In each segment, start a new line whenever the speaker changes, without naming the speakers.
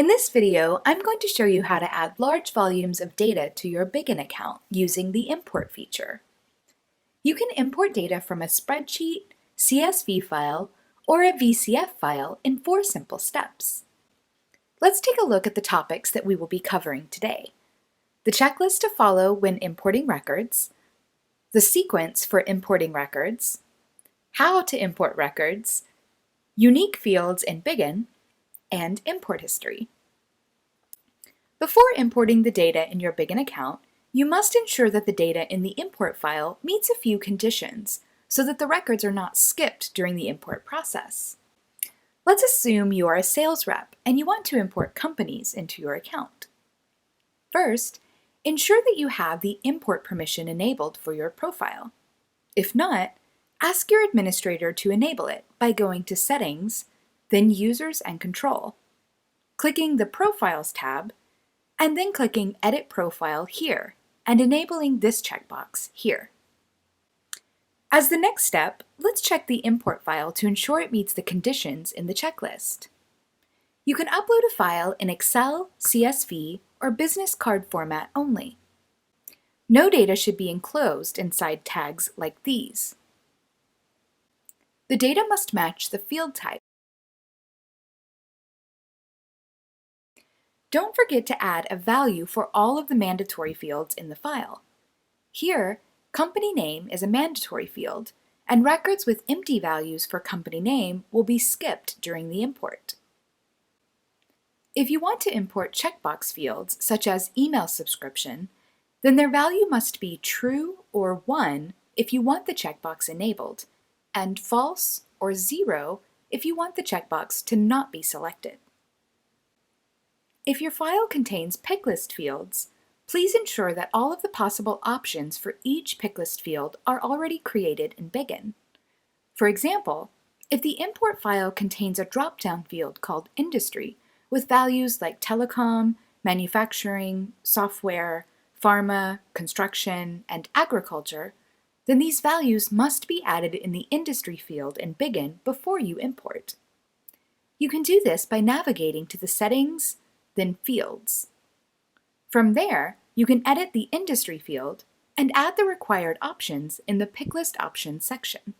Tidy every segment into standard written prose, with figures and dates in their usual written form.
In this video, I'm going to show you how to add large volumes of data to your Bigin account using the import feature. You can import data from a spreadsheet, CSV file, or a VCF file in 4 simple steps. Let's take a look at the topics that we will be covering today. The checklist to follow when importing records, the sequence for importing records, how to import records, unique fields in Bigin, and import history. Before importing the data in your Bigin account, you must ensure that the data in the import file meets a few conditions so that the records are not skipped during the import process. Let's assume you are a sales rep and you want to import companies into your account. First, ensure that you have the import permission enabled for your profile. If not, ask your administrator to enable it by going to Settings, then Users and Control, clicking the Profiles tab, and then clicking Edit Profile here and enabling this checkbox here. As the next step, let's check the import file to ensure it meets the conditions in the checklist. You can upload a file in Excel, CSV, or business card format only. No data should be enclosed inside tags like these. The data must match the field type. Don't forget to add a value for all of the mandatory fields in the file. Here, company name is a mandatory field, and records with empty values for company name will be skipped during the import. If you want to import checkbox fields, such as email subscription, then their value must be true or 1 if you want the checkbox enabled, and false or 0 if you want the checkbox to not be selected. If your file contains pick list fields, please ensure that all of the possible options for each pick list field are already created in Bigin. For example, if the import file contains a drop-down field called Industry with values like telecom, manufacturing, software, pharma, construction, and agriculture, then these values must be added in the Industry field in Bigin before you import. You can do this by navigating to the Settings, then Fields. From there, you can edit the Industry field and add the required options in the Picklist Options section.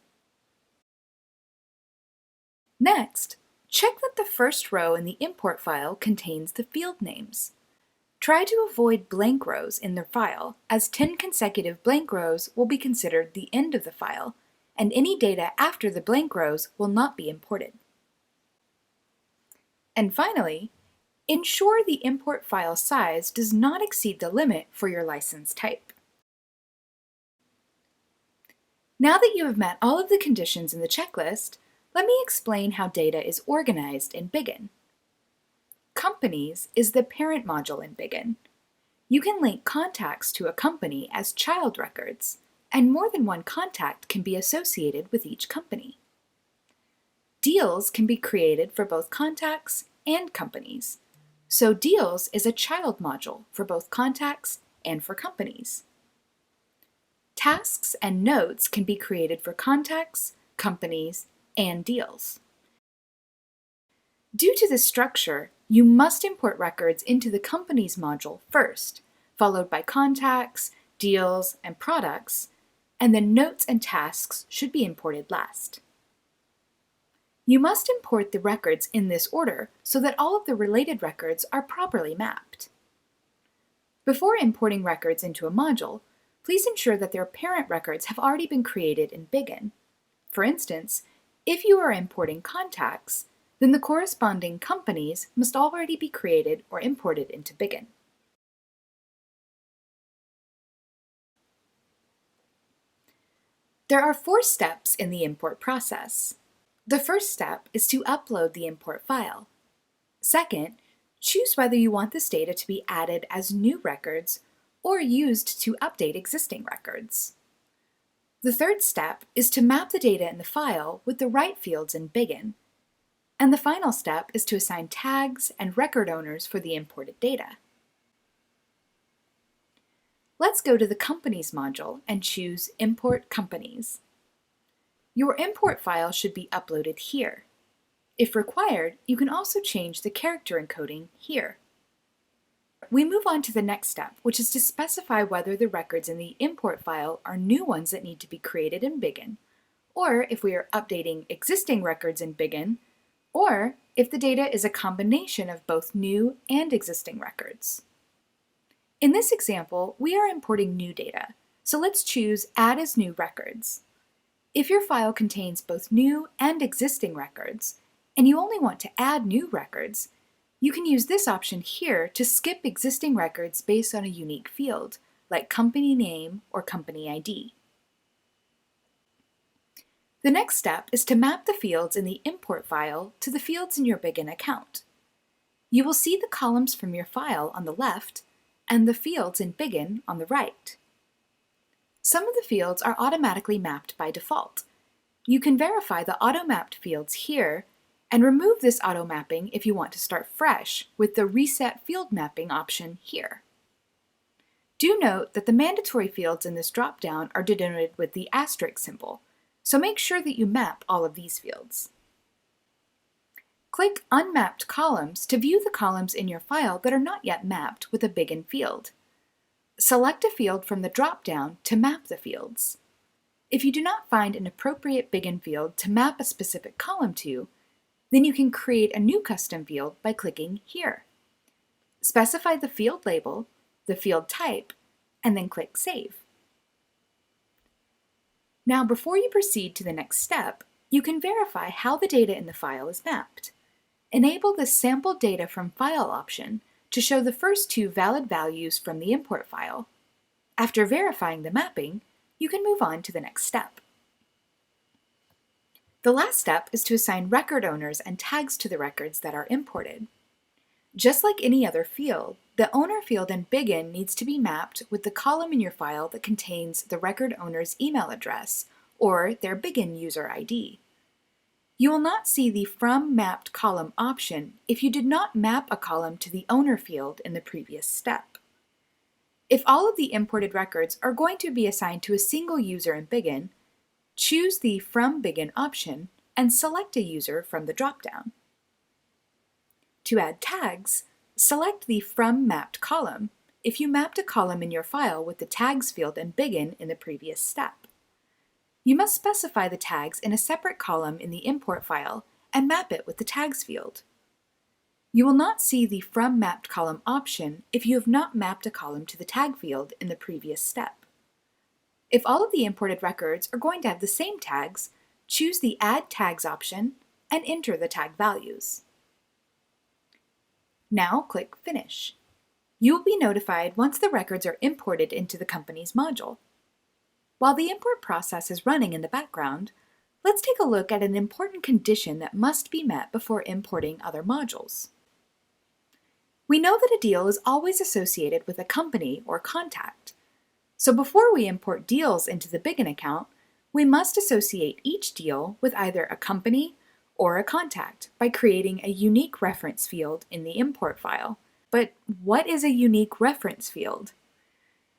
Next, check that the first row in the import file contains the field names. Try to avoid blank rows in the file, as 10 consecutive blank rows will be considered the end of the file, and any data after the blank rows will not be imported. And finally, ensure the import file size does not exceed the limit for your license type. Now that you have met all of the conditions in the checklist, let me explain how data is organized in Bigin. Companies is the parent module in Bigin. You can link contacts to a company as child records, and more than one contact can be associated with each company. Deals can be created for both contacts and companies. So Deals is a child module for both contacts and for companies. Tasks and notes can be created for contacts, companies, and deals. Due to this structure, you must import records into the companies module first, followed by contacts, deals, and products, and then notes and tasks should be imported last. You must import the records in this order so that all of the related records are properly mapped. Before importing records into a module, please ensure that their parent records have already been created in Bigin. For instance, if you are importing contacts, then the corresponding companies must already be created or imported into Bigin. There are 4 steps in the import process. The first step is to upload the import file. Second, choose whether you want this data to be added as new records or used to update existing records. The third step is to map the data in the file with the right fields in Bigin. And the final step is to assign tags and record owners for the imported data. Let's go to the Companies module and choose Import Companies. Your import file should be uploaded here. If required, you can also change the character encoding here. We move on to the next step, which is to specify whether the records in the import file are new ones that need to be created in Bigin, or if we are updating existing records in Bigin, or if the data is a combination of both new and existing records. In this example, we are importing new data, so let's choose Add as New Records. If your file contains both new and existing records, and you only want to add new records, you can use this option here to skip existing records based on a unique field, like company name or company ID. The next step is to map the fields in the import file to the fields in your Bigin account. You will see the columns from your file on the left and the fields in Bigin on the right. Some of the fields are automatically mapped by default. You can verify the auto-mapped fields here and remove this auto-mapping if you want to start fresh with the Reset Field Mapping option here. Do note that the mandatory fields in this drop-down are denoted with the asterisk symbol, so make sure that you map all of these fields. Click Unmapped Columns to view the columns in your file that are not yet mapped with a Bigin field. Select a field from the drop-down to map the fields. If you do not find an appropriate Bigin field to map a specific column to, then you can create a new custom field by clicking here. Specify the field label, the field type, and then click Save. Now, before you proceed to the next step, you can verify how the data in the file is mapped. Enable the Sample Data from File option to show the first two valid values from the import file. After verifying the mapping, you can move on to the next step. The last step is to assign record owners and tags to the records that are imported. Just like any other field, the owner field in Bigin needs to be mapped with the column in your file that contains the record owner's email address or their Bigin user ID. You will not see the From Mapped Column option if you did not map a column to the owner field in the previous step. If all of the imported records are going to be assigned to a single user in Bigin, choose the From Bigin option and select a user from the dropdown. To add tags, select the From Mapped Column if you mapped a column in your file with the Tags field in Bigin in the previous step. You must specify the tags in a separate column in the import file and map it with the Tags field. You will not see the From Mapped Column option if you have not mapped a column to the Tag field in the previous step. If all of the imported records are going to have the same tags, choose the Add Tags option and enter the tag values. Now click Finish. You will be notified once the records are imported into the company's module. While the import process is running in the background, let's take a look at an important condition that must be met before importing other modules. We know that a deal is always associated with a company or contact. So before we import deals into the Bigin account, we must associate each deal with either a company or a contact by creating a unique reference field in the import file. But what is a unique reference field?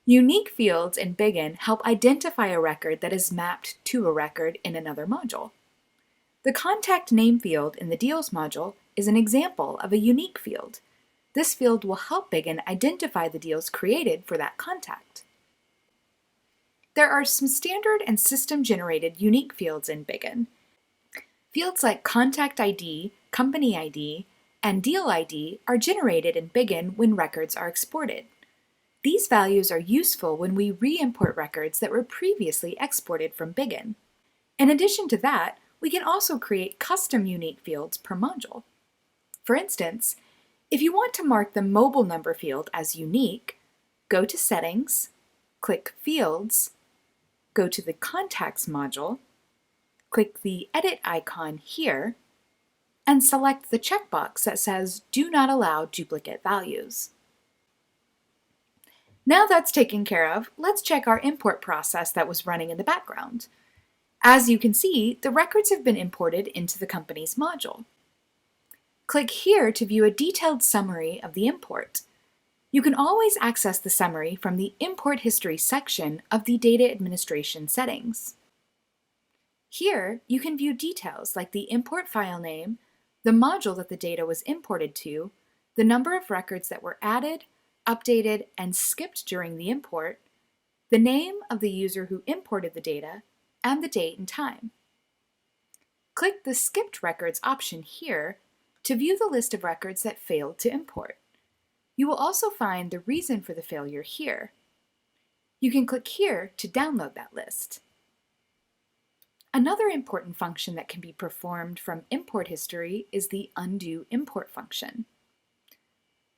Unique fields in Bigin help identify a record that is mapped to a record in another module. The contact name field in the Deals module is an example of a unique field. This field will help Bigin identify the deals created for that contact. There are some standard and system-generated unique fields in Bigin. Fields like Contact ID, Company ID, and Deal ID are generated in Bigin when records are exported. These values are useful when we re-import records that were previously exported from Bigin. In addition to that, we can also create custom unique fields per module. For instance, if you want to mark the mobile number field as unique, go to Settings, click Fields, go to the Contacts module, click the Edit icon here, and select the checkbox that says Do Not Allow Duplicate Values. Now that's taken care of, let's check our import process that was running in the background. As you can see, the records have been imported into the company's module. Click here to view a detailed summary of the import. You can always access the summary from the Import History section of the Data Administration settings. Here, you can view details like the import file name, the module that the data was imported to, the number of records that were added, updated, and skipped during the import, the name of the user who imported the data, and the date and time. Click the Skipped Records option here to view the list of records that failed to import. You will also find the reason for the failure here. You can click here to download that list. Another important function that can be performed from import history is the undo import function.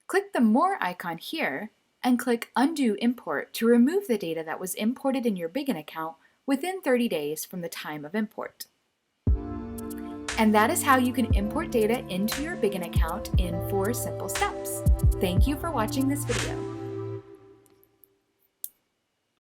Click the More icon here and click Undo Import to remove the data that was imported in your Bigin account within 30 days from the time of import. And that is how you can import data into your Bigin account in 4 simple steps. Thank you for watching this video.